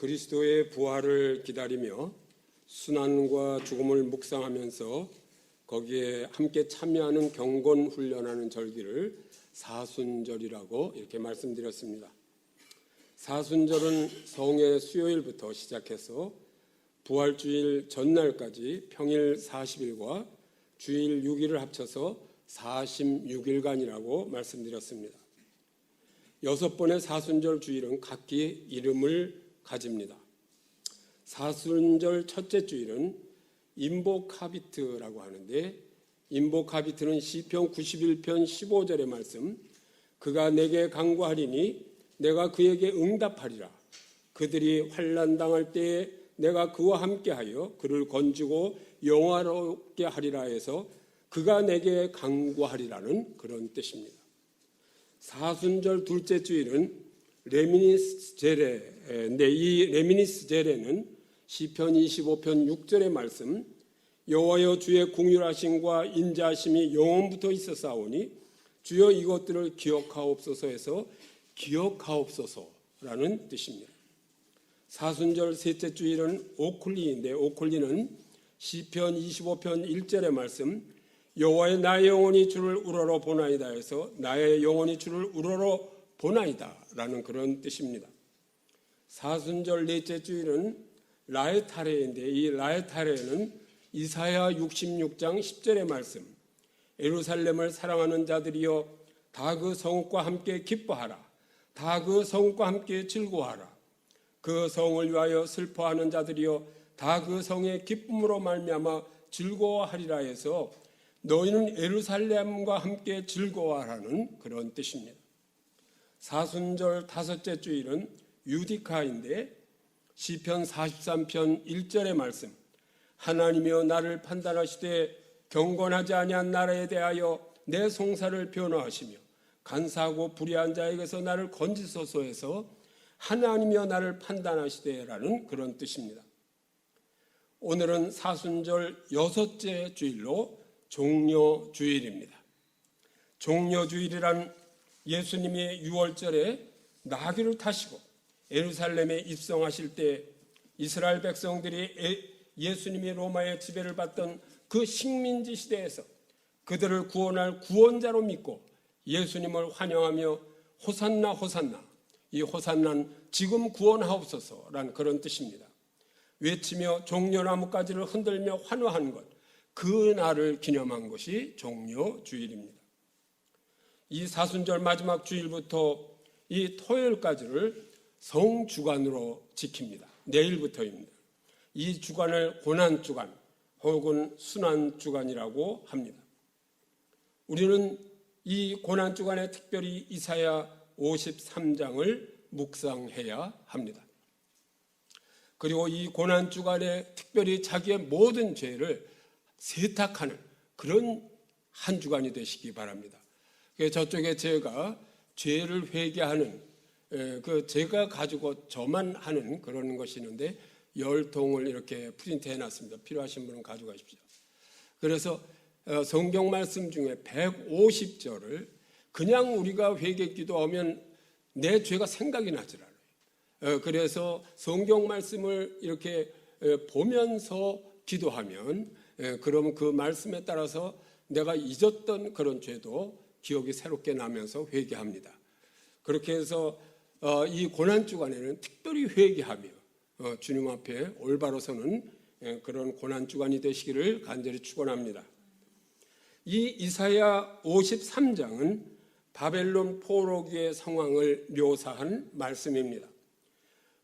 그리스도의 부활을 기다리며 순환과 죽음을 묵상하면서 거기에 함께 참여하는 경건 훈련하는 절기를 사순절이라고 이렇게 말씀드렸습니다. 사순절은 성의 수요일부터 시작해서 부활주일 전날까지 평일 40일과 주일 6일을 합쳐서 46일간이라고 말씀드렸습니다. 6번의 사순절 주일은 각기 이름을 가집니다. 사순절 첫째 주일은 임보카비트라고 하는데, 임보카비트는 시편 91편 15절의 말씀, 그가 내게 간구하리니 내가 그에게 응답하리라. 그들이 환난 당할 때에 내가 그와 함께하여 그를 건지고 영화롭게 하리라 해서 그가 내게 간구하리라는 그런 뜻입니다. 사순절 둘째 주일은 레미니스 제레인데, 이 레미니스 제레는 시편 25편 6절의 말씀, 여호와여 주의 긍휼하심과 인자하심이 영원부터 있었사오니 주여 이것들을 기억하옵소서 해서 기억하옵소서라는 뜻입니다. 사순절 셋째 주일은 오클리인데, 오클리는 시편 25편 1절의 말씀, 여호와의 나의 영혼이 주를 우러러 보나이다 해서 나의 영혼이 주를 우러러 보나이다 라는 그런 뜻입니다. 사순절 넷째 주일은 라에타레인데, 이 라에타레는 이사야 66장 10절의 말씀, 예루살렘을 사랑하는 자들이여 다 그 성읍과 함께 기뻐하라. 다 그 성읍과 함께 즐거워하라. 그 성을 위하여 슬퍼하는 자들이여 다 그 성의 기쁨으로 말미암아 즐거워하리라 해서 너희는 예루살렘과 함께 즐거워하라는 그런 뜻입니다. 사순절 다섯째 주일은 유디카인데, 시편 43편 1절의 말씀, 하나님이여 나를 판단하시되 경건하지 아니한 나라에 대하여 내 송사를 변호하시며 간사하고 불의한 자에게서 나를 건지소서 해서 하나님이여 나를 판단하시되라는 그런 뜻입니다. 오늘은 사순절 여섯째 주일로 종려주일입니다. 종려주일이란 예수님이 6월절에 나귀를 타시고 예루살렘에 입성하실 때 이스라엘 백성들이 예수님이 로마의 지배를 받던 그 식민지 시대에서 그들을 구원할 구원자로 믿고 예수님을 환영하며 호산나 호산나, 이 호산나는 지금 구원하옵소서라는 그런 뜻입니다. 외치며 종려나무가지를 흔들며 환호하는 것, 그 날을 기념한 것이 종려주일입니다. 이 사순절 마지막 주일부터 이 토요일까지를 성주간으로 지킵니다. 내일부터입니다. 이 주간을 고난주간 혹은 순환주간이라고 합니다. 우리는 이 고난주간에 특별히 이사야 53장을 묵상해야 합니다. 그리고 이 고난주간에 특별히 자기의 모든 죄를 세탁하는 그런 한 주간이 되시기 바랍니다. 저쪽에 제가 죄를 회개하는 그 제가 가지고 저만 하는 그런 것이 있는데 10통을 이렇게 프린트해 놨습니다. 필요하신 분은 가져가십시오. 그래서 성경 말씀 중에 150절을 그냥 우리가 회개 기도하면 내 죄가 생각이 나질 않아요. 그래서 성경 말씀을 이렇게 보면서 기도하면 그러면 그 말씀에 따라서 내가 잊었던 그런 죄도 기억이 새롭게 나면서 회개합니다. 그렇게 해서 이 고난주간에는 특별히 회개하며 주님 앞에 올바로 서는 그런 고난주간이 되시기를 간절히 축원합니다. 이 이사야 53장은 바벨론 포로기의 상황을 묘사한 말씀입니다.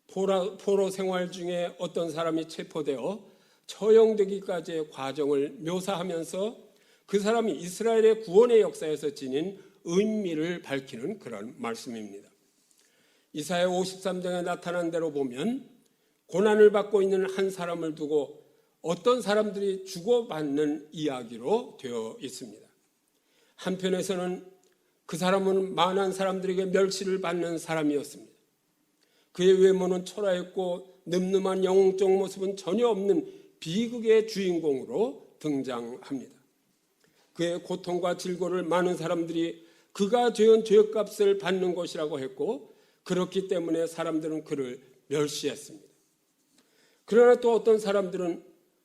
포로 생활 중에 어떤 사람이 체포되어 처형되기까지의 과정을 묘사하면서 그 사람이 이스라엘의 구원의 역사에서 지닌 의미를 밝히는 그런 말씀입니다. 이사야 53장에 나타난 대로 보면 고난을 받고 있는 한 사람을 두고 어떤 사람들이 주고받는 이야기로 되어 있습니다. 한편에서는 그 사람은 많은 사람들에게 멸시를 받는 사람이었습니다. 그의 외모는 초라했고 늠름한 영웅적 모습은 전혀 없는 비극의 주인공으로 등장합니다. 그의 고통과 질고를 많은 사람들이 그가 죄한 죄값을 받는 것이라고 했고, 그렇기 때문에 사람들은 그를 멸시했습니다. 그러나 또 어떤 사람들은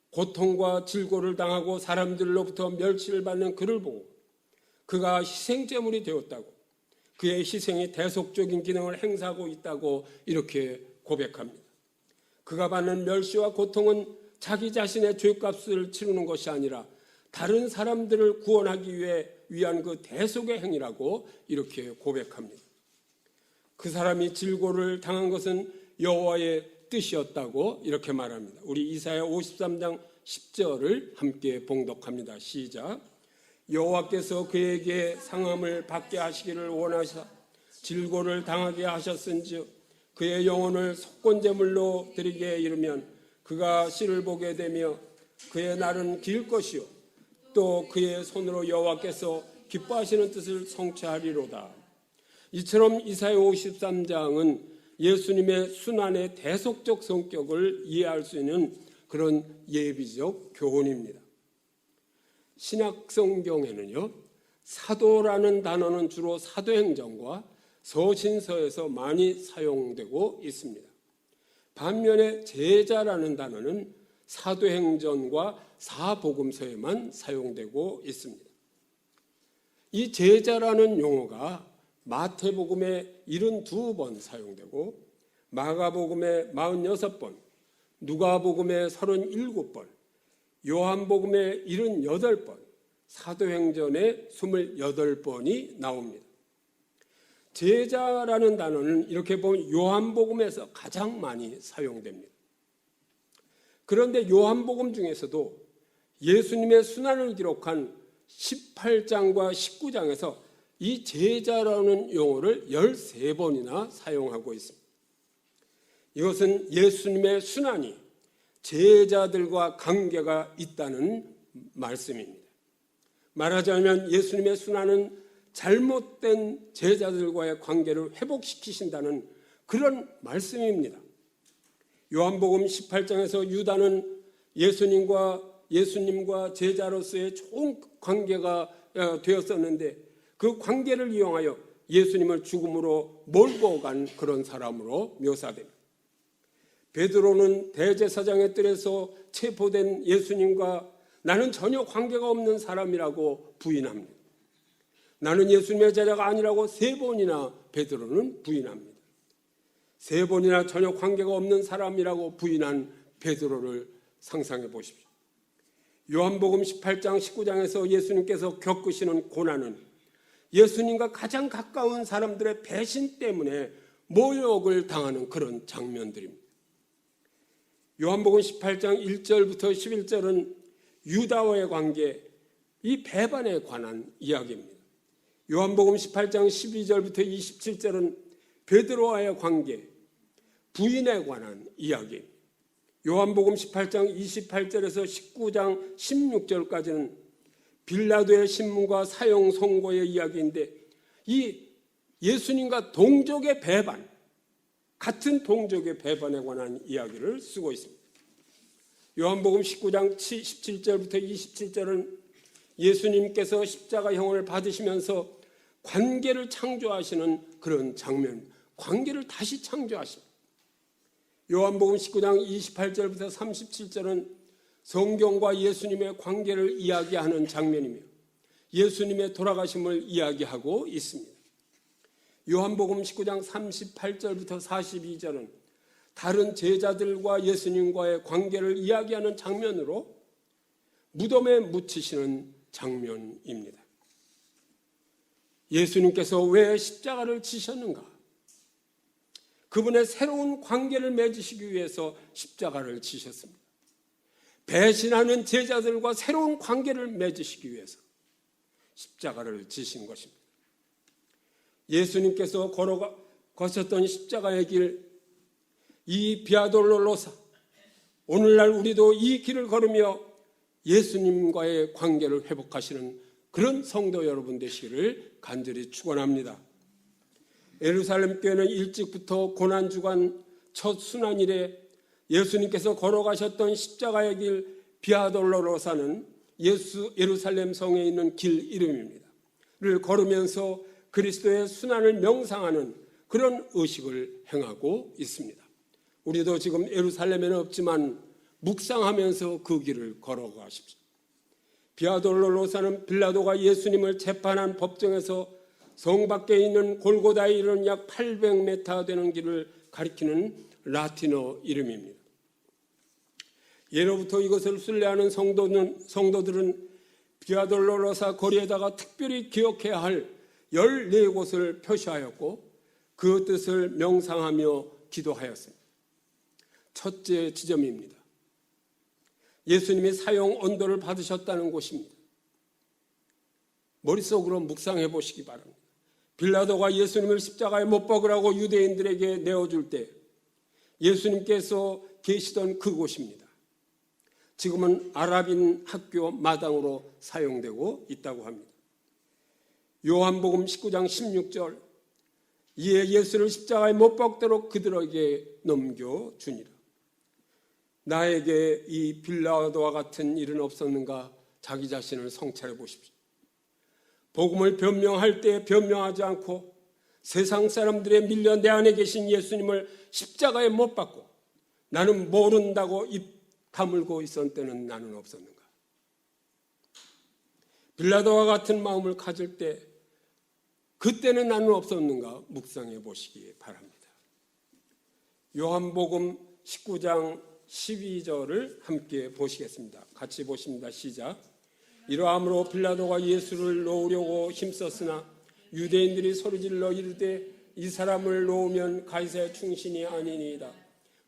고통과 질고를 당하고 사람들로부터 멸시를 받는 그를 보고 그가 희생제물이 되었다고, 그의 희생이 대속적인 기능을 행사하고 있다고 이렇게 고백합니다. 그가 받는 멸시와 고통은 자기 자신의 죄값을 치르는 것이 아니라 다른 사람들을 구원하기 위한 그 대속의 행위라고 이렇게 고백합니다. 그 사람이 질고를 당한 것은 여호와의 뜻이었다고 이렇게 말합니다. 우리 이사야 53장 10절을 함께 봉독합니다. 시작. 여호와께서 그에게 상함을 받게 하시기를 원하사 질고를 당하게 하셨은즉 그의 영혼을 속건제물로 드리게 이르면 그가 씨를 보게 되며 그의 날은 길 것이요 또 그의 손으로 여호와께서 기뻐하시는 뜻을 성취하리로다. 이처럼 이사야 53장은 예수님의 순환의 대속적 성격을 이해할 수 있는 그런 예비적 교훈입니다. 신약 성경에는요, 사도라는 단어는 주로 사도행전과 서신서에서 많이 사용되고 있습니다. 반면에 제자라는 단어는 사도행전과 사복음서에만 사용되고 있습니다. 이 제자라는 용어가 마태복음에 72번 사용되고 마가복음에 46번, 누가복음에 37번, 요한복음에 78번, 사도행전에 28번이 나옵니다. 제자라는 단어는 이렇게 보면 요한복음에서 가장 많이 사용됩니다. 그런데 요한복음 중에서도 예수님의 순환을 기록한 18장과 19장에서 이 제자라는 용어를 13번이나 사용하고 있습니다. 이것은 예수님의 순환이 제자들과 관계가 있다는 말씀입니다. 말하자면 예수님의 순환은 잘못된 제자들과의 관계를 회복시키신다는 그런 말씀입니다. 요한복음 18장에서 유다는 예수님과 제자로서의 좋은 관계가 되었었는데 그 관계를 이용하여 예수님을 죽음으로 몰고 간 그런 사람으로 묘사됩니다. 베드로는 대제사장의 뜰에서 체포된 예수님과 나는 전혀 관계가 없는 사람이라고 부인합니다. 나는 예수님의 제자가 아니라고 3번이나 베드로는 부인합니다. 3번이나 전혀 관계가 없는 사람이라고 부인한 베드로를 상상해 보십시오. 요한복음 18장 19장에서 예수님께서 겪으시는 고난은 예수님과 가장 가까운 사람들의 배신 때문에 모욕을 당하는 그런 장면들입니다. 요한복음 18장 1절부터 11절은 유다와의 관계, 이 배반에 관한 이야기입니다. 요한복음 18장 12절부터 27절은 베드로와의 관계, 부인에 관한 이야기입니다. 요한복음 18장 28절에서 19장 16절까지는 빌라도의 신문과 사형 선고의 이야기인데 이 예수님과 동족의 배반, 같은 동족의 배반에 관한 이야기를 쓰고 있습니다. 요한복음 19장 17절부터 27절은 예수님께서 십자가형을 받으시면서 관계를 창조하시는 그런 장면, 관계를 다시 창조하십니다. 요한복음 19장 28절부터 37절은 성경과 예수님의 관계를 이야기하는 장면이며 예수님의 돌아가심을 이야기하고 있습니다. 요한복음 19장 38절부터 42절은 다른 제자들과 예수님과의 관계를 이야기하는 장면으로 무덤에 묻히시는 장면입니다. 예수님께서 왜 십자가를 지셨는가? 그분의 새로운 관계를 맺으시기 위해서 십자가를 지셨습니다. 배신하는 제자들과 새로운 관계를 맺으시기 위해서 십자가를 지신 것입니다. 예수님께서 걸어가셨던 십자가의 길, 이 비아돌로로사, 오늘날 우리도 이 길을 걸으며 예수님과의 관계를 회복하시는 그런 성도 여러분 되시기를 간절히 축원합니다. 예루살렘 교회는 일찍부터 고난주간 첫 순환일에 예수님께서 걸어가셨던 십자가의 길 비아돌로로사는 예루살렘 성에 있는 길 이름입니다. 를 걸으면서 그리스도의 순환을 명상하는 그런 의식을 행하고 있습니다. 우리도 지금 예루살렘에는 없지만 묵상하면서 그 길을 걸어가십시오. 비아 돌로로사는 빌라도가 예수님을 재판한 법정에서 성 밖에 있는 골고다에 이르는 약 800m 되는 길을 가리키는 라틴어 이름입니다. 예로부터 이것을 순례하는 성도들은 비아 돌로로사 거리에다가 특별히 기억해야 할 14곳을 표시하였고 그 뜻을 명상하며 기도하였습니다. 첫째 지점입니다. 예수님이 사형 언도를 받으셨다는 곳입니다. 머릿속으로 묵상해 보시기 바랍니다. 빌라도가 예수님을 십자가에 못 박으라고 유대인들에게 내어줄 때 예수님께서 계시던 그곳입니다. 지금은 아랍인 학교 마당으로 사용되고 있다고 합니다. 요한복음 19장 16절 이에 예수를 십자가에 못 박도록 그들에게 넘겨주니라. 나에게 이 빌라도와 같은 일은 없었는가? 자기 자신을 성찰해 보십시오. 복음을 변명할 때 변명하지 않고 세상 사람들에 밀려 내 안에 계신 예수님을 십자가에 못 박고 나는 모른다고 입 다물고 있었던 때는 나는 없었는가? 빌라도와 같은 마음을 가질 때 그때는 나는 없었는가? 묵상해 보시기 바랍니다. 요한복음 19장 12절을 함께 보시겠습니다. 같이 보십니다. 시작. 이러함으로 빌라도가 예수를 놓으려고 힘썼으나 유대인들이 소리질러 이르되 이 사람을 놓으면 가이사의 충신이 아니니이다.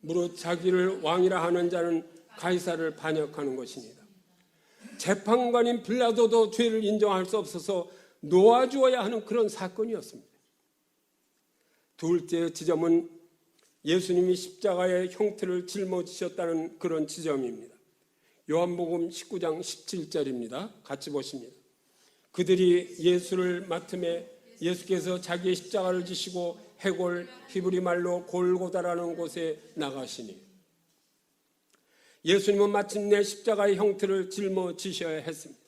무릇 자기를 왕이라 하는 자는 가이사를 반역하는 것이니이다. 재판관인 빌라도도 죄를 인정할 수 없어서 놓아주어야 하는 그런 사건이었습니다. 둘째 지점은 예수님이 십자가의 형틀을 짊어지셨다는 그런 지점입니다. 요한복음 19장 17절입니다. 같이 보십니다. 그들이 예수를 맡음에 예수께서 자기의 십자가를 지시고 해골 히브리 말로 골고다라는 곳에 나가시니 예수님은 마침내 십자가의 형틀을 짊어지셔야 했습니다.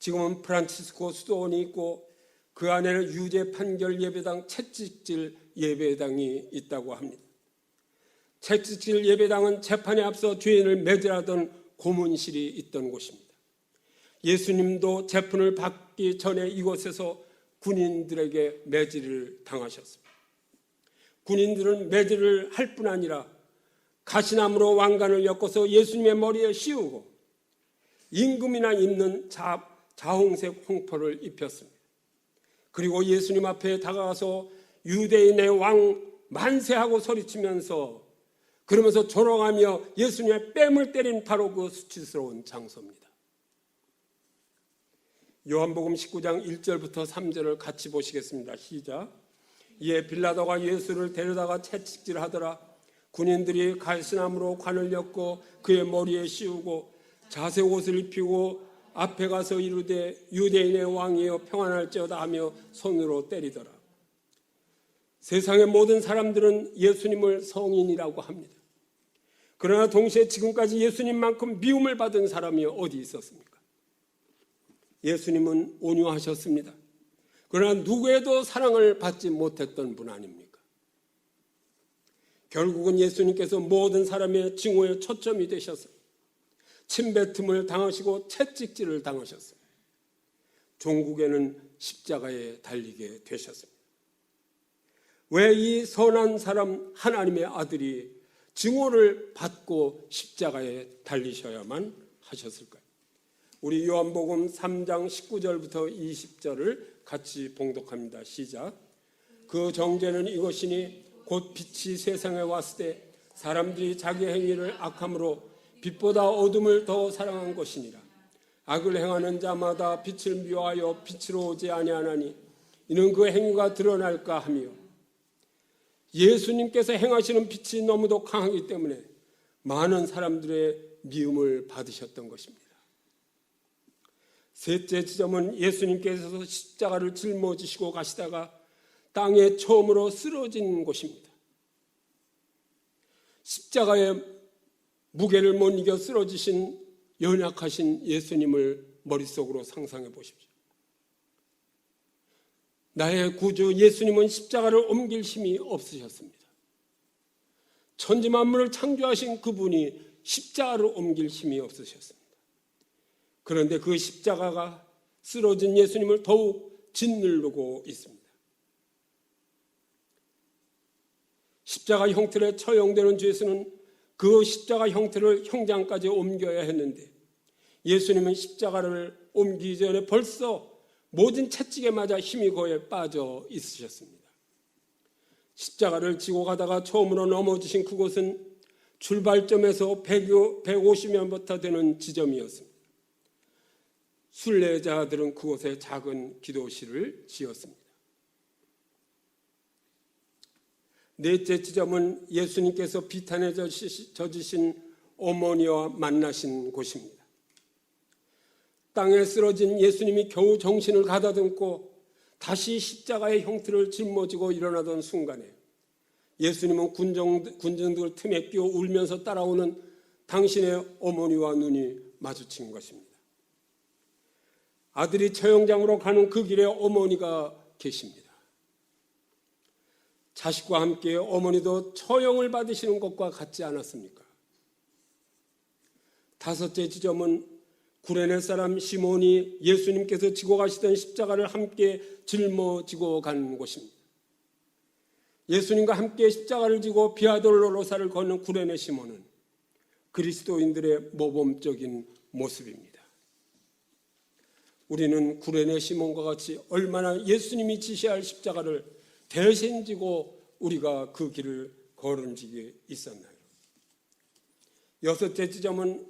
지금은 프란치스코 수도원이 있고 그 안에는 유죄 판결 예배당 채찍질 예배당이 있다고 합니다. 채찍질 예배당은 재판에 앞서 죄인을 매질하던 고문실이 있던 곳입니다. 예수님도 재판을 받기 전에 이곳에서 군인들에게 매질을 당하셨습니다. 군인들은 매질을 할 뿐 아니라 가시나무로 왕관을 엮어서 예수님의 머리에 씌우고 임금이나 입는 자홍색 홍포를 입혔습니다. 그리고 예수님 앞에 다가가서 유대인의 왕 만세하고 소리치면서 그러면서 조롱하며 예수님의 뺨을 때린 바로 그 수치스러운 장소입니다. 요한복음 19장 1절부터 3절을 같이 보시겠습니다. 시작. 이에 빌라도가 예수를 데려다가 채찍질하더라. 군인들이 갈시나무로 관을 엮고 그의 머리에 씌우고 자색 옷을 입히고 앞에 가서 이르되 유대인의 왕이여 평안할지어다 하며 손으로 때리더라. 세상의 모든 사람들은 예수님을 성인이라고 합니다. 그러나 동시에 지금까지 예수님만큼 미움을 받은 사람이 어디 있었습니까? 예수님은 온유하셨습니다. 그러나 누구에도 사랑을 받지 못했던 분 아닙니까? 결국은 예수님께서 모든 사람의 증오의 초점이 되셔서 침뱉음을 당하시고 채찍질을 당하셨습니다. 종국에는 십자가에 달리게 되셨습니다. 왜 이 선한 사람 하나님의 아들이 증오를 받고 십자가에 달리셔야만 하셨을까요? 우리 요한복음 3장 19절부터 20절을 같이 봉독합니다. 시작. 그 정죄는 이것이니 곧 빛이 세상에 왔을 때 사람들이 자기 행위를 악함으로 빛보다 어둠을 더 사랑한 것이니라. 악을 행하는 자마다 빛을 미워하여 빛으로 오지 아니하나니 이는 그 행위가 드러날까 하며 예수님께서 행하시는 빛이 너무도 강하기 때문에 많은 사람들의 미움을 받으셨던 것입니다. 셋째 지점은 예수님께서 십자가를 짊어지시고 가시다가 땅에 처음으로 쓰러진 곳입니다. 십자가의 무게를 못 이겨 쓰러지신 연약하신 예수님을 머릿속으로 상상해 보십시오. 나의 구주 예수님은 십자가를 옮길 힘이 없으셨습니다. 천지 만물을 창조하신 그분이 십자가를 옮길 힘이 없으셨습니다. 그런데 그 십자가가 쓰러진 예수님을 더욱 짓누르고 있습니다. 십자가 형태로 처형되는 죄수는 그 십자가 형태를 형장까지 옮겨야 했는데 예수님은 십자가를 옮기기 전에 벌써 모든 채찍에 맞아 힘이 거의 빠져 있으셨습니다. 십자가를 지고 가다가 처음으로 넘어지신 그곳은 출발점에서 150m부터 되는 지점이었습니다. 순례자들은 그곳에 작은 기도실을 지었습니다. 넷째 지점은 예수님께서 비탄에 젖으신 어머니와 만나신 곳입니다. 땅에 쓰러진 예수님이 겨우 정신을 가다듬고 다시 십자가의 형태를 짊어지고 일어나던 순간에 예수님은 군중들 틈에 끼어 울면서 따라오는 당신의 어머니와 눈이 마주친 것입니다. 아들이 처형장으로 가는 그 길에 어머니가 계십니다. 자식과 함께 어머니도 처형을 받으시는 것과 같지 않았습니까? 다섯째 지점은 구레네 사람 시몬이 예수님께서 지고 가시던 십자가를 함께 짊어지고 간 곳입니다. 예수님과 함께 십자가를 지고 비아돌로로사를 걷는 구레네 시몬은 그리스도인들의 모범적인 모습입니다. 우리는 구레네 시몬과 같이 얼마나 예수님이 지시할 십자가를 대신 지고 우리가 그 길을 걸음지게 있었나요? 여섯째 지점은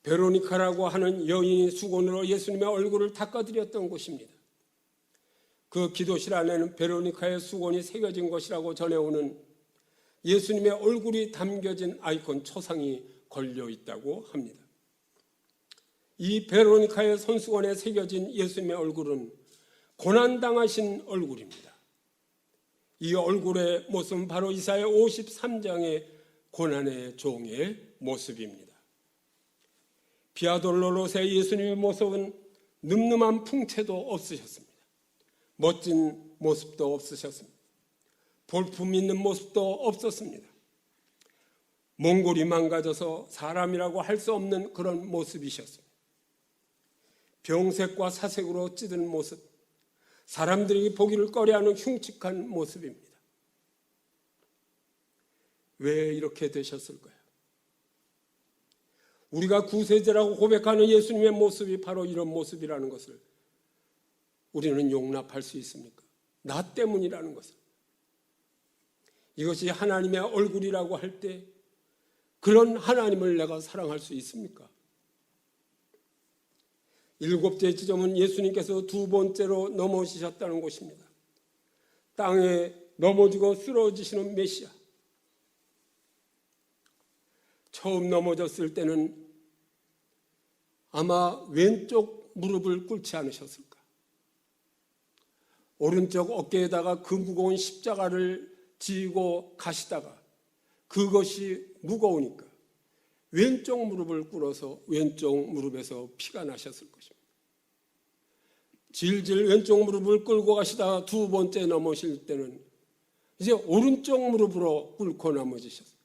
베로니카라고 하는 여인이 수건으로 예수님의 얼굴을 닦아드렸던 곳입니다. 그 기도실 안에는 베로니카의 수건이 새겨진 것이라고 전해오는 예수님의 얼굴이 담겨진 아이콘 초상이 걸려 있다고 합니다. 이 베로니카의 손수건에 새겨진 예수님의 얼굴은 고난당하신 얼굴입니다. 이 얼굴의 모습은 바로 이사야 53장의 고난의 종의 모습입니다. 비아돌로로스의 예수님의 모습은 늠름한 풍채도 없으셨습니다. 멋진 모습도 없으셨습니다. 볼품 있는 모습도 없었습니다. 몽골이 망가져서 사람이라고 할 수 없는 그런 모습이셨습니다. 병색과 사색으로 찌든 모습, 사람들이 보기를 꺼려하는 흉측한 모습입니다. 왜 이렇게 되셨을까요? 우리가 구세주라고 고백하는 예수님의 모습이 바로 이런 모습이라는 것을 우리는 용납할 수 있습니까? 나 때문이라는 것을. 이것이 하나님의 얼굴이라고 할 때 그런 하나님을 내가 사랑할 수 있습니까? 일곱째 지점은 예수님께서 두 번째로 넘어지셨다는 곳입니다. 땅에 넘어지고 쓰러지시는 메시아. 처음 넘어졌을 때는 아마 왼쪽 무릎을 꿇지 않으셨을까? 오른쪽 어깨에다가 그 무거운 십자가를 지고 가시다가 그것이 무거우니까 왼쪽 무릎을 꿇어서 왼쪽 무릎에서 피가 나셨을 것입니다. 질질 왼쪽 무릎을 끌고 가시다가 두 번째 넘어질 때는 이제 오른쪽 무릎으로 꿇고 넘어지셨어요.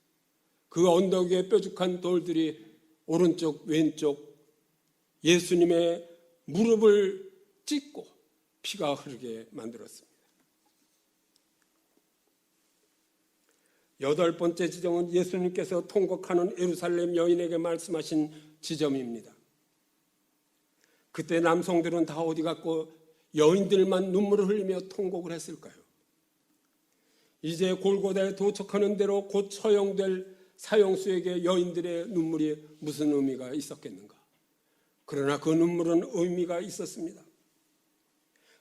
그 언덕 위에 뾰족한 돌들이 오른쪽 왼쪽 예수님의 무릎을 찢고 피가 흐르게 만들었습니다. 여덟 번째 지점은 예수님께서 통곡하는 예루살렘 여인에게 말씀하신 지점입니다. 그때 남성들은 다 어디 갔고 여인들만 눈물을 흘리며 통곡을 했을까요? 이제 골고다에 도착하는 대로 곧 처형될 사형수에게 여인들의 눈물이 무슨 의미가 있었겠는가? 그러나 그 눈물은 의미가 있었습니다.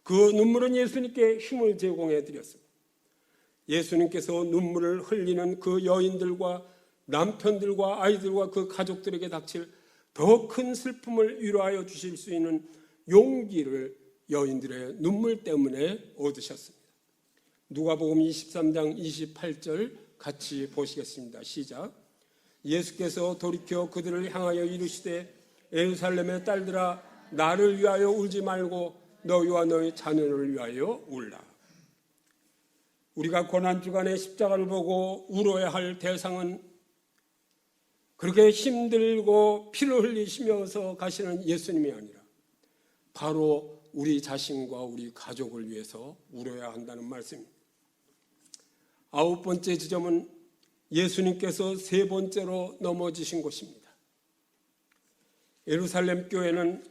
그 눈물은 예수님께 힘을 제공해 드렸습니다. 예수님께서 눈물을 흘리는 그 여인들과 남편들과 아이들과 그 가족들에게 닥칠 더 큰 슬픔을 위로하여 주실 수 있는 용기를 여인들의 눈물 때문에 얻으셨습니다. 누가복음 23장 28절 같이 보시겠습니다. 시작. 예수께서 돌이켜 그들을 향하여 이르시되 예루살렘의 딸들아 나를 위하여 울지 말고 너희와 너희 자녀를 위하여 울라. 우리가 고난주간에 십자가를 보고 울어야 할 대상은 그렇게 힘들고 피를 흘리시면서 가시는 예수님이 아니라 바로 우리 자신과 우리 가족을 위해서 울어야 한다는 말씀입니다. 9번째 지점은 예수님께서 3번째로 넘어지신 곳입니다. 예루살렘 교회는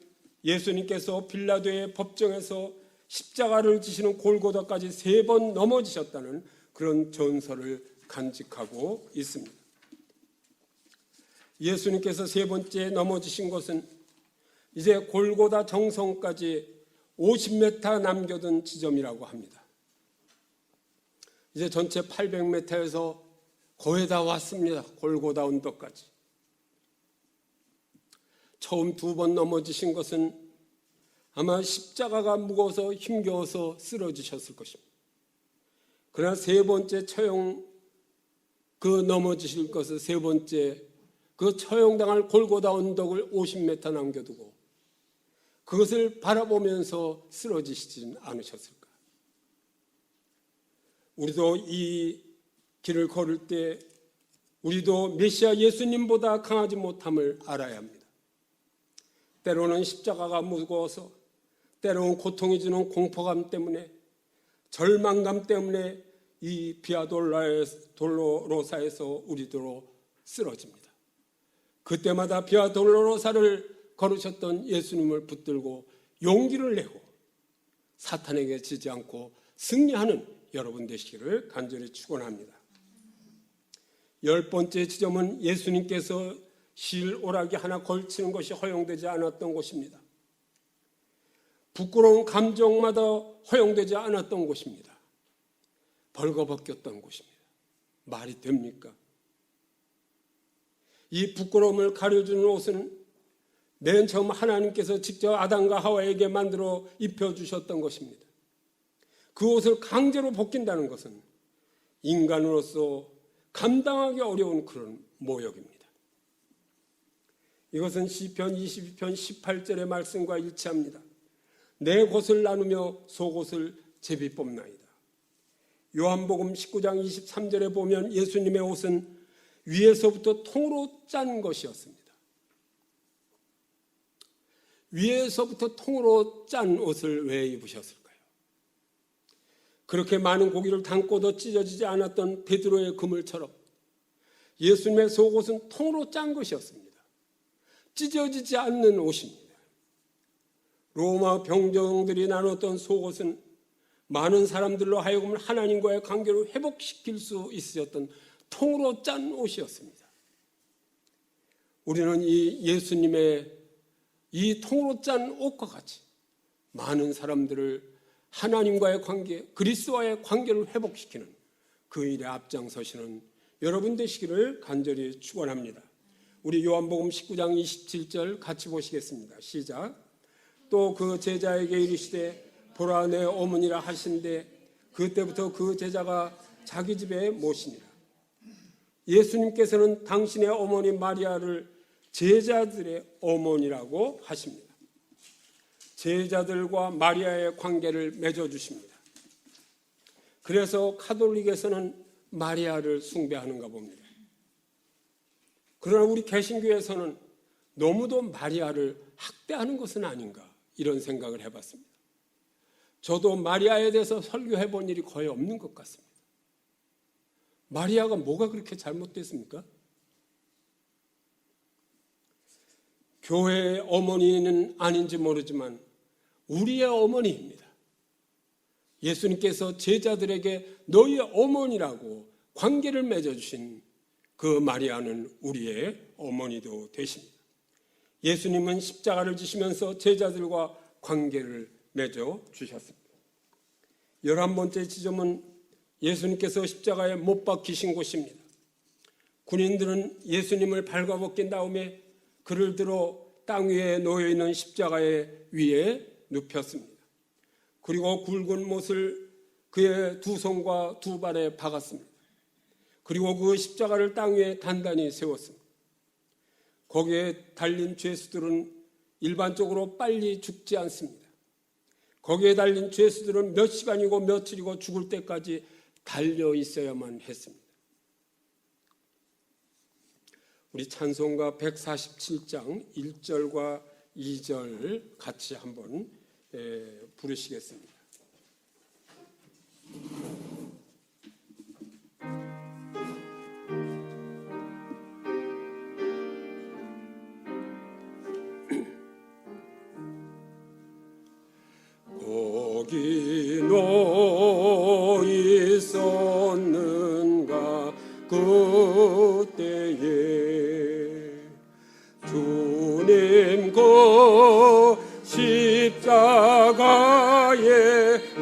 예수님께서 빌라도의 법정에서 십자가를 지시는 골고다까지 3번 넘어지셨다는 그런 전설을 간직하고 있습니다. 예수님께서 3번째 넘어지신 것은 이제 골고다 정성까지 50m 남겨둔 지점이라고 합니다. 이제 전체 800m에서 거의 다 왔습니다. 골고다 언덕까지. 처음 2번 넘어지신 것은 아마 십자가가 무거워서 힘겨워서 쓰러지셨을 것입니다. 그러나 3번째 처형, 그 넘어지실 것을 3번째 그 처형당할 골고다 언덕을 50m 남겨두고 그것을 바라보면서 쓰러지시진 않으셨을까? 우리도 이 길을 걸을 때 우리도 메시아 예수님보다 강하지 못함을 알아야 합니다. 때로는 십자가가 무거워서, 때로는 고통이 주는 공포감 때문에, 절망감 때문에 이 비아 돌로로사에서 우리도 쓰러집니다. 그때마다 비아 돌로로사를 걸으셨던 예수님을 붙들고 용기를 내고 사탄에게 지지 않고 승리하는 여러분 되시기를 간절히 축원합니다. 10번째 지점은 예수님께서 실오라기 하나 걸치는 것이 허용되지 않았던 곳입니다. 부끄러운 감정마다 허용되지 않았던 곳입니다. 벌거벗겼던 곳입니다. 말이 됩니까? 이 부끄러움을 가려주는 옷은 맨 처음 하나님께서 직접 아담과 하와에게 만들어 입혀주셨던 것입니다. 그 옷을 강제로 벗긴다는 것은 인간으로서 감당하기 어려운 그런 모욕입니다. 이것은 시편 22편 18절의 말씀과 일치합니다. 내 곳을 나누며 속옷을 제비 뽑나이다. 요한복음 19장 23절에 보면 예수님의 옷은 위에서부터 통으로 짠 것이었습니다. 위에서부터 통으로 짠 옷을 왜 입으셨을까요? 그렇게 많은 고기를 담고도 찢어지지 않았던 베드로의 그물처럼 예수님의 속옷은 통으로 짠 것이었습니다. 찢어지지 않는 옷입니다. 로마 병정들이 나눴던 속옷은 많은 사람들로 하여금 하나님과의 관계를 회복시킬 수 있었던 통으로 짠 옷이었습니다. 우리는 이 예수님의 이 통으로 짠 옷과 같이 많은 사람들을 하나님과의 관계, 그리스도와의 관계를 회복시키는 그 일에 앞장서시는 여러분 되시기를 간절히 축원합니다. 우리 요한복음 19장 27절 같이 보시겠습니다. 시작. 또 그 제자에게 이르시되 보라 내 어머니라 하신대 그때부터 그 제자가 자기 집에 모시니라. 예수님께서는 당신의 어머니 마리아를 제자들의 어머니라고 하십니다. 제자들과 마리아의 관계를 맺어주십니다. 그래서 가톨릭에서는 마리아를 숭배하는가 봅니다. 그러나 우리 개신교에서는 너무도 마리아를 학대하는 것은 아닌가 이런 생각을 해봤습니다. 저도 마리아에 대해서 설교해 본 일이 거의 없는 것 같습니다. 마리아가 뭐가 그렇게 잘못됐습니까? 교회의 어머니는 아닌지 모르지만 우리의 어머니입니다. 예수님께서 제자들에게 너희의 어머니라고 관계를 맺어주신 그 마리아는 우리의 어머니도 되십니다. 예수님은 십자가를 지시면서 제자들과 관계를 맺어주셨습니다. 11번째 지점은 예수님께서 십자가에 못 박히신 곳입니다. 군인들은 예수님을 발가벗긴 다음에 그를 들어 땅 위에 놓여있는 십자가의 위에 눕혔습니다. 그리고 굵은 못을 그의 두 손과 두 발에 박았습니다. 그리고 그 십자가를 땅 위에 단단히 세웠습니다. 거기에 달린 죄수들은 일반적으로 빨리 죽지 않습니다. 거기에 달린 죄수들은 몇 시간이고 며칠이고 죽을 때까지 달려 있어야만 했습니다. 우리 찬송가 147장 1절과 2절 같이 한번 부르시겠습니다. 거기 너 있었는가 그때에 주님 그 십자가에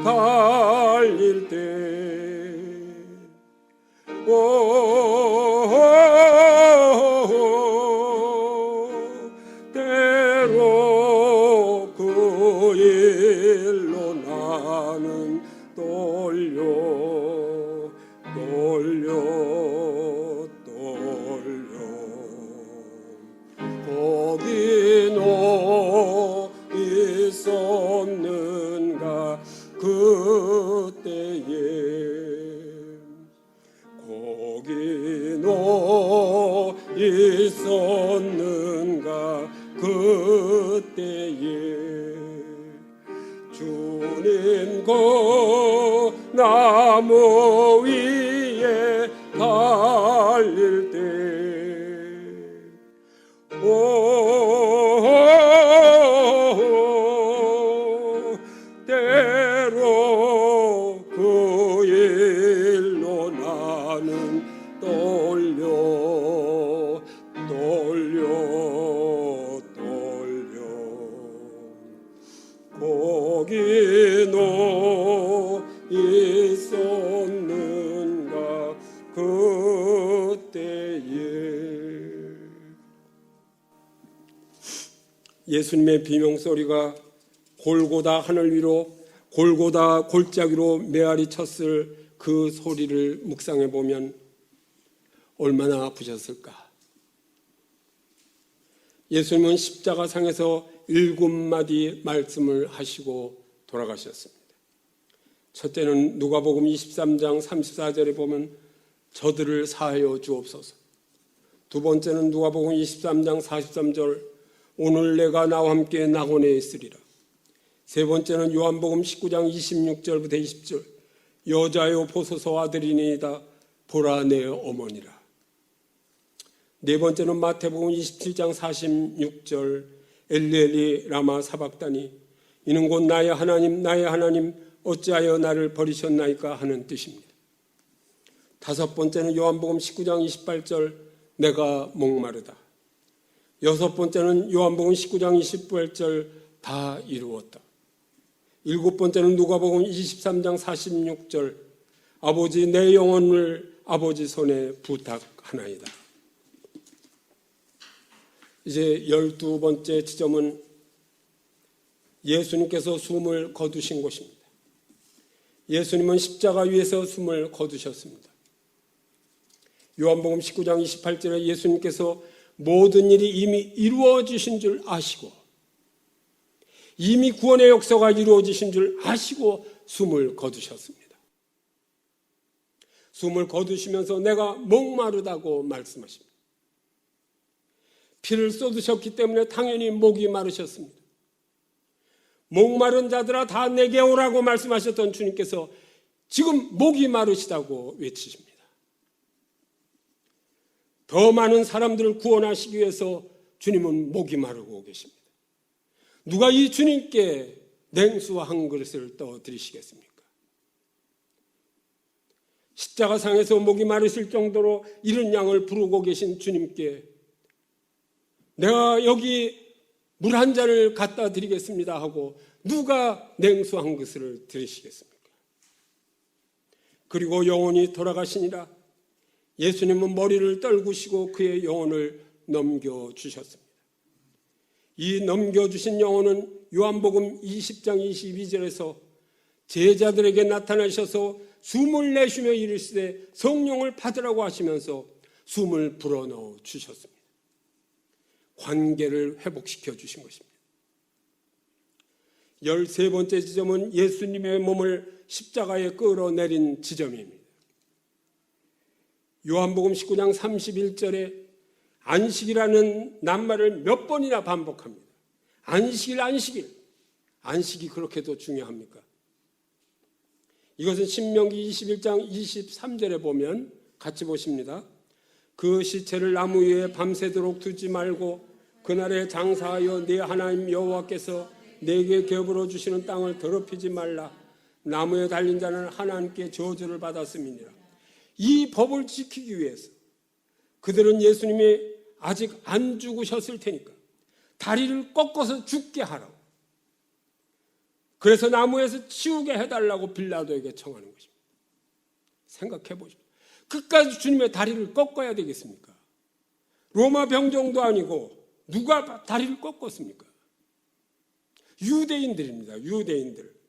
달릴 때 때로 그 일로 나는 떨려 거기 너 있었는가 그때에 거기 너 있었는가 그때에 주님 그 나무 위에 달릴 때 때로 그 일로 나는 떨려 거기 너 있었는가 그때에 예수님의 비명소리가 골고다 하늘 위로 골고다 골짜기로 메아리 쳤을 그 소리를 묵상해 보면 얼마나 아프셨을까. 예수님은 십자가상에서 7마디 말씀을 하시고 돌아가셨습니다. 첫째는 누가복음 23장 34절에 보면 저들을 사하여 주옵소서. 두 번째는 누가복음 23장 43절 오늘 내가 나와 함께 낙원에 있으리라. 세 번째는 요한복음 19장 26절부터 20절 여자여 보소서 아들이니이다 보라 내 어머니라. 네 번째는 마태복음 27장 46절 엘리엘리 라마 사박다니 이는 곧 나의 하나님 어찌하여 나를 버리셨나이까 하는 뜻입니다. 다섯 번째는 요한복음 19장 28절 내가 목마르다. 여섯 번째는 요한복음 19장 28절 다 이루었다. 일곱 번째는 누가복음 23장 46절 아버지 내 영혼을 아버지 손에 부탁하나이다. 이제 12번째 지점은 예수님께서 숨을 거두신 곳입니다. 예수님은 십자가 위에서 숨을 거두셨습니다. 요한복음 19장 28절에 예수님께서 모든 일이 이미 이루어지신 줄 아시고 이미 구원의 역사가 이루어지신 줄 아시고 숨을 거두셨습니다. 숨을 거두시면서 내가 목마르다고 말씀하십니다. 피를 쏟으셨기 때문에 당연히 목이 마르셨습니다. 목마른 자들아 다 내게 오라고 말씀하셨던 주님께서 지금 목이 마르시다고 외치십니다. 더 많은 사람들을 구원하시기 위해서 주님은 목이 마르고 계십니다. 누가 이 주님께 냉수 한 그릇을 떠드리시겠습니까? 십자가상에서 목이 마르실 정도로 이른 양을 부르고 계신 주님께 내가 여기 물 한 잔을 갖다 드리겠습니다 하고 누가 냉수 한 그릇을 드리시겠습니까? 그리고 영혼이 돌아가시니라 예수님은 머리를 떨구시고 그의 영혼을 넘겨주셨습니다. 이 넘겨주신 영혼은 요한복음 20장 22절에서 제자들에게 나타나셔서 숨을 내쉬며 이르시되 성령을 받으라고 하시면서 숨을 불어넣어 주셨습니다. 관계를 회복시켜 주신 것입니다. 13번째 지점은 예수님의 몸을 십자가에 끌어내린 지점입니다. 요한복음 19장 31절에 안식이라는 낱말을 몇 번이나 반복합니다. 안식일, 안식일. 안식이 그렇게도 중요합니까? 이것은 신명기 21장 23절에 보면 같이 보십니다. 그 시체를 나무 위에 밤새도록 두지 말고 그날에 장사하여 네 하나님 여호와께서 내게 겹으로 주시는 땅을 더럽히지 말라. 나무에 달린 자는 하나님께 저주를 받았음이니라. 이 법을 지키기 위해서 그들은 예수님이 아직 안 죽으셨을 테니까 다리를 꺾어서 죽게 하라고, 그래서 나무에서 치우게 해달라고 빌라도에게 청하는 것입니다. 생각해 보십시오. 끝까지 주님의 다리를 꺾어야 되겠습니까? 로마 병정도 아니고 누가 다리를 꺾었습니까? 유대인들입니다. 유대인들.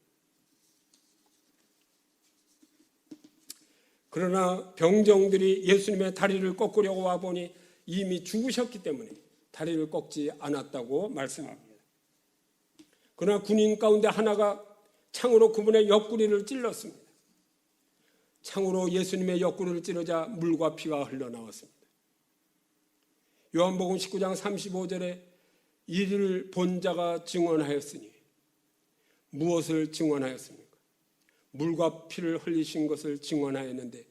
그러나 병정들이 예수님의 다리를 꺾으려고 와보니 이미 죽으셨기 때문에 다리를 꺾지 않았다고 말씀합니다. 그러나 군인 가운데 하나가 창으로 그분의 옆구리를 찔렀습니다. 창으로 예수님의 옆구리를 찌르자 물과 피가 흘러나왔습니다. 요한복음 19장 35절에 이를 본 자가 증언하였으니 무엇을 증언하였습니까? 물과 피를 흘리신 것을 증언하였는데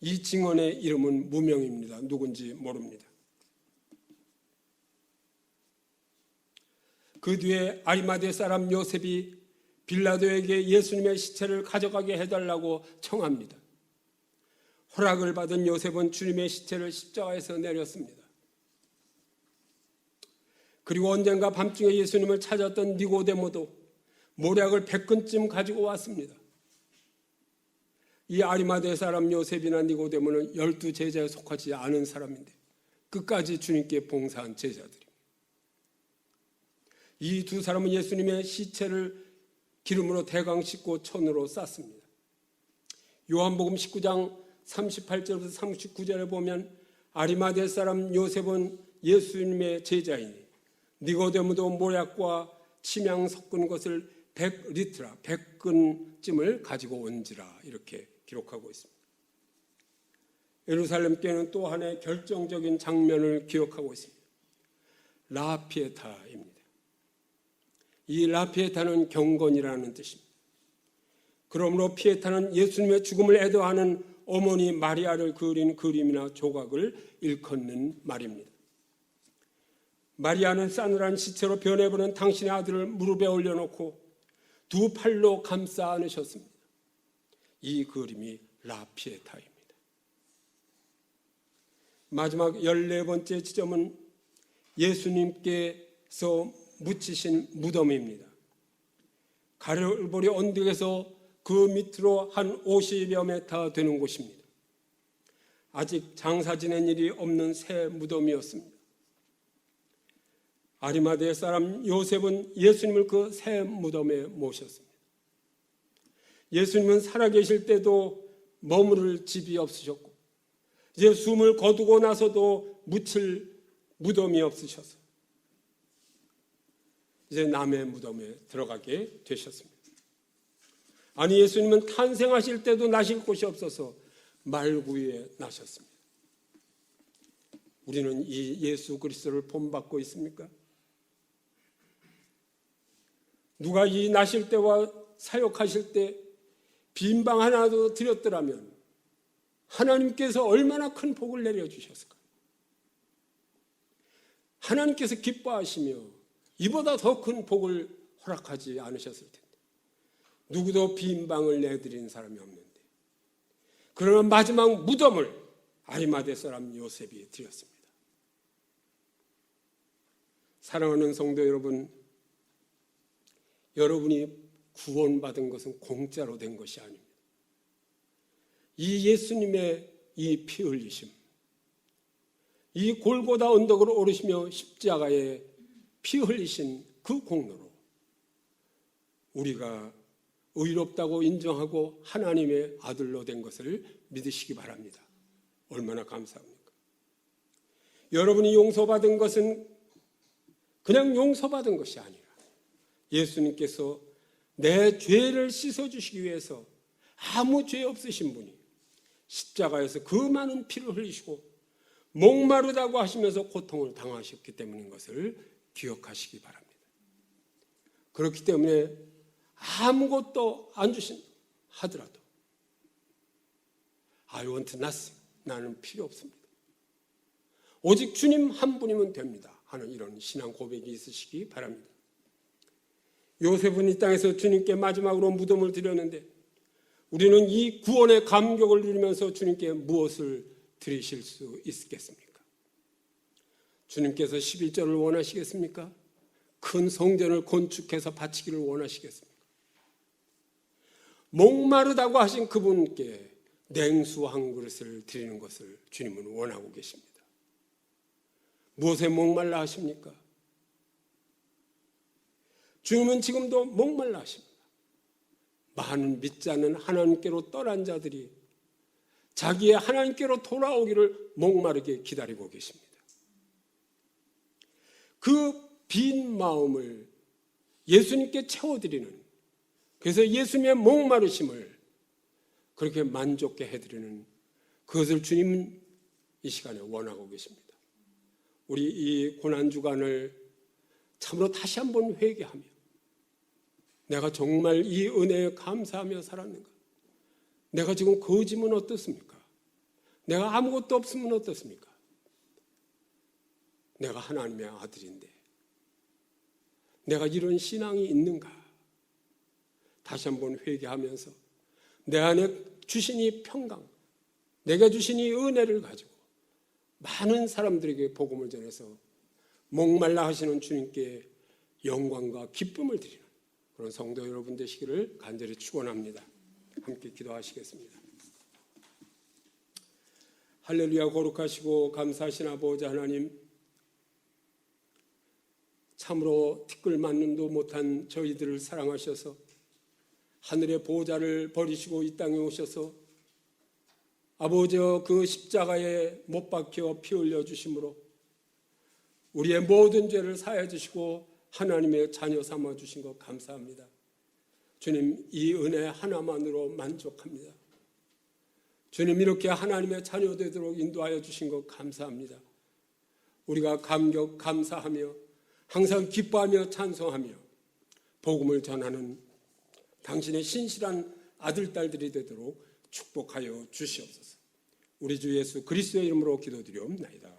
이 증언의 이름은 무명입니다. 누군지 모릅니다. 그 뒤에 아리마대 사람 요셉이 빌라도에게 예수님의 시체를 가져가게 해달라고 청합니다. 허락을 받은 요셉은 주님의 시체를 십자가에서 내렸습니다. 그리고 언젠가 밤중에 예수님을 찾았던 니고데모도 모략을 100근쯤 가지고 왔습니다. 이 아리마대 사람 요셉이나 니고데모는 12제자에 속하지 않은 사람인데 끝까지 주님께 봉사한 제자들입니다. 이 두 사람은 예수님의 시체를 기름으로 대강 씻고 천으로 쌌습니다. 요한복음 19장 38절부터 39절에 보면 아리마대 사람 요셉은 예수님의 제자이니 니고데모도 모략과 침향 섞은 것을 100리트라 100근쯤을 가지고 온지라 이렇게 기록하고 있습니다. 예루살렘 교회는 또 하나의 결정적인 장면을 기억하고 있습니다. 라피에타입니다. 이 라피에타는 경건이라는 뜻입니다. 그러므로 피에타는 예수님의 죽음을 애도하는 어머니 마리아를 그린 그림이나 조각을 일컫는 말입니다. 마리아는 싸늘한 시체로 변해버린 당신의 아들을 무릎에 올려놓고 두 팔로 감싸 안으셨습니다. 이 그림이 라피에타입니다. 마지막 14번째 지점은 예수님께서 묻히신 무덤입니다. 갈보리 언덕에서 그 밑으로 한 50여 미터 되는 곳입니다. 아직 장사 지낸 일이 없는 새 무덤이었습니다. 아리마대 사람 요셉은 예수님을 그 새 무덤에 모셨습니다. 예수님은 살아계실 때도 머무를 집이 없으셨고 이제 숨을 거두고 나서도 묻힐 무덤이 없으셔서 이제 남의 무덤에 들어가게 되셨습니다. 아니 예수님은 탄생하실 때도 나실 곳이 없어서 말구에 나셨습니다. 우리는 이 예수 그리스도를 본받고 있습니까? 누가 이 나실 때와 사역하실 때 빈방 하나도 드렸더라면 하나님께서 얼마나 큰 복을 내려주셨을까? 하나님께서 기뻐하시며 이보다 더 큰 복을 허락하지 않으셨을 텐데 누구도 빈방을 내드린 사람이 없는데 그러나 마지막 무덤을 아리마대 사람 요셉이 드렸습니다. 사랑하는 성도 여러분, 여러분이 구원받은 것은 공짜로 된 것이 아닙니다. 이 예수님의 이 피 흘리심, 이 골고다 언덕으로 오르시며 십자가에 피 흘리신 그 공로로 우리가 의롭다고 인정하고 하나님의 아들로 된 것을 믿으시기 바랍니다. 얼마나 감사합니까? 여러분이 용서받은 것은 그냥 용서받은 것이 아니라 예수님께서 내 죄를 씻어주시기 위해서 아무 죄 없으신 분이 십자가에서 그 많은 피를 흘리시고 목마르다고 하시면서 고통을 당하셨기 때문인 것을 기억하시기 바랍니다. 그렇기 때문에 아무것도 안 주신다 하더라도 I want nothing. 나는 필요 없습니다. 오직 주님 한 분이면 됩니다 하는 이런 신앙 고백이 있으시기 바랍니다. 요셉은 이 땅에서 주님께 마지막으로 무덤을 드렸는데 우리는 이 구원의 감격을 누리면서 주님께 무엇을 드리실 수 있겠습니까? 주님께서 11절을 원하시겠습니까? 큰 성전을 건축해서 바치기를 원하시겠습니까? 목마르다고 하신 그분께 냉수 한 그릇을 드리는 것을 주님은 원하고 계십니다. 무엇에 목말라 하십니까? 주님은 지금도 목말라 하십니다. 많은 믿지 않는 하나님께로 떠난 자들이 자기의 하나님께로 돌아오기를 목마르게 기다리고 계십니다. 그 빈 마음을 예수님께 채워드리는, 그래서 예수님의 목마르심을 그렇게 만족게 해드리는 그것을 주님은 이 시간에 원하고 계십니다. 우리 이 고난주간을 참으로 다시 한번 회개하며 내가 정말 이 은혜에 감사하며 살았는가? 내가 지금 거지면 어떻습니까? 내가 아무것도 없으면 어떻습니까? 내가 하나님의 아들인데 내가 이런 신앙이 있는가? 다시 한번 회개하면서 내 안에 주신 이 평강, 내가 주신 이 은혜를 가지고 많은 사람들에게 복음을 전해서 목말라 하시는 주님께 영광과 기쁨을 드리는 그런 성도 여러분 되시기를 간절히 축원합니다. 함께 기도하시겠습니다. 할렐루야. 거룩하시고 감사하신 아버지 하나님, 참으로 티끌만큼도 못한 저희들을 사랑하셔서 하늘의 보호자를 버리시고 이 땅에 오셔서 아버지 그 십자가에 못 박혀 피 흘려 주심으로 우리의 모든 죄를 사해 주시고 하나님의 자녀 삼아 주신 것 감사합니다. 주님, 이 은혜 하나만으로 만족합니다. 주님, 이렇게 하나님의 자녀 되도록 인도하여 주신 것 감사합니다. 우리가 감격 감사하며 항상 기뻐하며 찬송하며 복음을 전하는 당신의 신실한 아들, 딸들이 되도록 축복하여 주시옵소서. 우리 주 예수 그리스도의 이름으로 기도드리옵나이다.